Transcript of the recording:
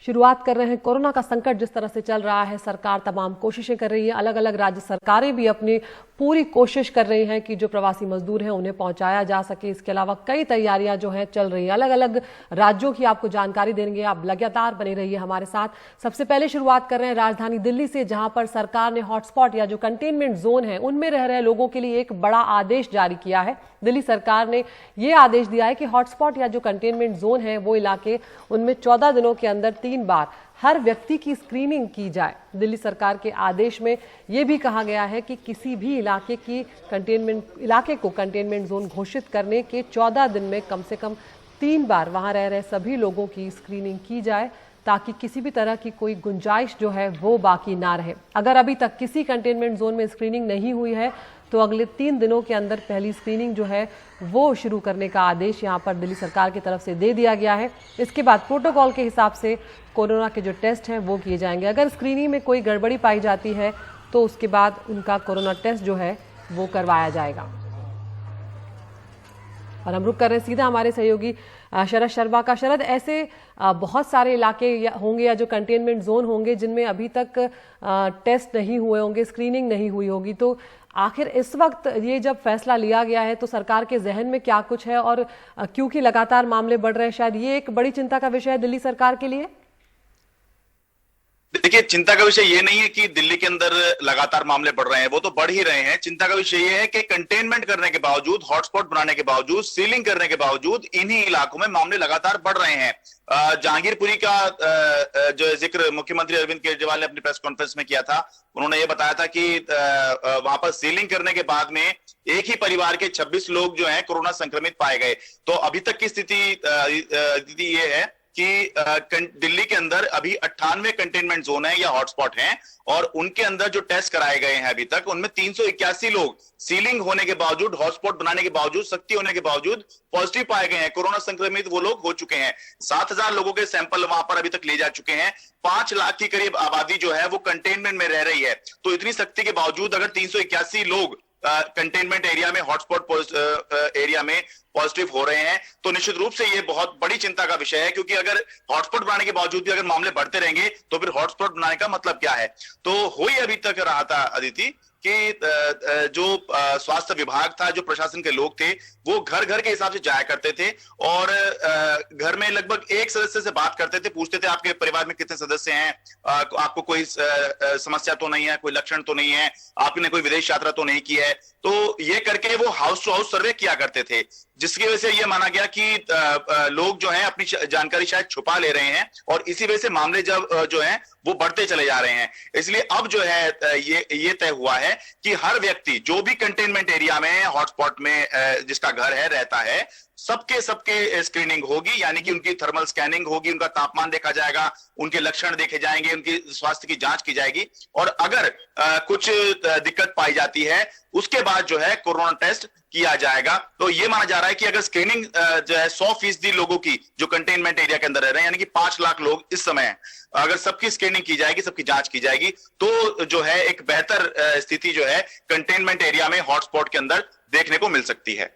शुरुआत कर रहे हैं। कोरोना का संकट जिस तरह से चल रहा है, सरकार तमाम कोशिशें कर रही है। अलग अलग राज्य सरकारें भी अपनी पूरी कोशिश कर रही हैं कि जो प्रवासी मजदूर हैं उन्हें पहुंचाया जा सके। इसके अलावा कई तैयारियां जो हैं चल रही हैं। अलग अलग राज्यों की आपको जानकारी देंगे, आप लगातार बने रहिए हमारे साथ। सबसे पहले शुरुआत कर रहे हैं राजधानी दिल्ली से, जहां पर सरकार ने हॉटस्पॉट या जो कंटेनमेंट जोन है उनमें रह रहे लोगों के लिए एक बड़ा आदेश जारी किया है। दिल्ली सरकार ने यह आदेश दिया है कि हॉटस्पॉट या जो कंटेनमेंट जोन है वो इलाके, उनमें 14 दिनों के अंदर 3 बार हर व्यक्ति की स्क्रीनिंग की जाए। दिल्ली सरकार के आदेश में यह भी कहा गया है कि किसी भी इलाके को कंटेनमेंट जोन घोषित करने के 14 दिन में कम से कम 3 बार वहां रह रहे सभी लोगों की स्क्रीनिंग की जाए, ताकि किसी भी तरह की कोई गुंजाइश जो है वो बाकी ना रहे। अगर अभी तक किसी कंटेनमेंट जोन में स्क्रीनिंग नहीं हुई है तो अगले 3 दिनों के अंदर पहली स्क्रीनिंग जो है वो शुरू करने का आदेश यहां पर दिल्ली सरकार की तरफ से दे दिया गया है। इसके बाद प्रोटोकॉल के हिसाब से कोरोना के जो टेस्ट हैं वो किए जाएंगे। अगर स्क्रीनिंग में कोई गड़बड़ी पाई जाती है तो उसके बाद उनका कोरोना टेस्ट जो है वो करवाया जाएगा। और हम रुक कर रहे हैं सीधा हमारे सहयोगी शरद शर्मा का। शरद, ऐसे बहुत सारे इलाके होंगे या जो कंटेनमेंट जोन होंगे जिनमें अभी तक टेस्ट नहीं हुए होंगे, स्क्रीनिंग नहीं हुई होगी, तो आखिर इस वक्त ये जब फैसला लिया गया है तो सरकार के जहन में क्या कुछ है? और क्योंकि लगातार मामले बढ़ रहे हैं, शायद ये एक बड़ी चिंता का विषय है दिल्ली सरकार के लिए। देखिए, चिंता का विषय ये नहीं है कि दिल्ली के अंदर लगातार मामले बढ़ रहे हैं, वो तो बढ़ ही रहे हैं। चिंता का विषय ये है कि कंटेनमेंट करने के बावजूद, हॉटस्पॉट बनाने के बावजूद, सीलिंग करने के बावजूद इन्हीं इलाकों में मामले लगातार बढ़ रहे हैं। जहांगीरपुरी का जो जिक्र मुख्यमंत्री अरविंद केजरीवाल ने अपनी प्रेस कॉन्फ्रेंस में किया था, उन्होंने ये बताया था कि वहां पर सीलिंग करने के बाद में एक ही परिवार के 26 लोग जो हैं कोरोना संक्रमित पाए गए। तो अभी तक की स्थिति ये है कि दिल्ली के अंदर अभी 98 कंटेनमेंट जोन है या हॉटस्पॉट हैं, और उनके अंदर जो टेस्ट कराए गए हैं अभी तक, उनमें 381 लोग सीलिंग होने के बावजूद, हॉटस्पॉट बनाने के बावजूद, सख्ती होने के बावजूद पॉजिटिव पाए गए हैं। कोरोना संक्रमित वो लोग हो चुके हैं। 7000 लोगों के सैंपल वहां पर अभी तक ले जा चुके हैं। 5 लाख की करीब आबादी जो है वो कंटेनमेंट में रह रही है। तो इतनी सख्ती के बावजूद अगर 381 लोग कंटेनमेंट एरिया में, हॉटस्पॉट एरिया में पॉजिटिव हो रहे हैं, तो निश्चित रूप से ये बहुत बड़ी चिंता का विषय है। क्योंकि अगर हॉटस्पॉट बनाने के बावजूद भी अगर मामले बढ़ते रहेंगे तो फिर हॉटस्पॉट बनाने का मतलब क्या है? तो हो ही अभी तक रहा था अदिति कि जो स्वास्थ्य विभाग था, जो प्रशासन के लोग थे, वो घर घर के हिसाब से जाया करते थे और घर में लगभग एक सदस्य से बात करते थे, पूछते थे आपके परिवार में कितने सदस्य हैं, आपको कोई समस्या तो नहीं है, कोई लक्षण तो नहीं है, आपने कोई विदेश यात्रा तो नहीं की है। तो ये करके वो हाउस टू हाउस सर्वे किया करते थे, जिसकी वजह से ये माना गया कि लोग जो हैं अपनी जानकारी शायद छुपा ले रहे हैं, और इसी वजह से मामले जो हैं वो बढ़ते चले जा रहे हैं। इसलिए अब जो है ये तय हुआ है कि हर व्यक्ति जो भी कंटेनमेंट एरिया में, हॉटस्पॉट में जिसका घर है, रहता है, सबके स्क्रीनिंग होगी। यानी कि उनकी थर्मल स्कैनिंग होगी, उनका तापमान देखा जाएगा, उनके लक्षण देखे जाएंगे, उनकी स्वास्थ्य की जांच की जाएगी, और अगर कुछ दिक्कत पाई जाती है उसके बाद जो है कोरोना टेस्ट किया जाएगा। तो ये माना जा रहा है कि अगर स्क्रीनिंग जो है 100% लोगों की जो कंटेनमेंट एरिया के अंदर रह रहे हैं, यानी कि 5 लाख लोग इस समय, अगर सबकी स्क्रीनिंग की जाएगी, सबकी जांच की जाएगी, तो जो है एक बेहतर स्थिति जो है कंटेनमेंट एरिया में, हॉटस्पॉट के अंदर देखने को मिल सकती है।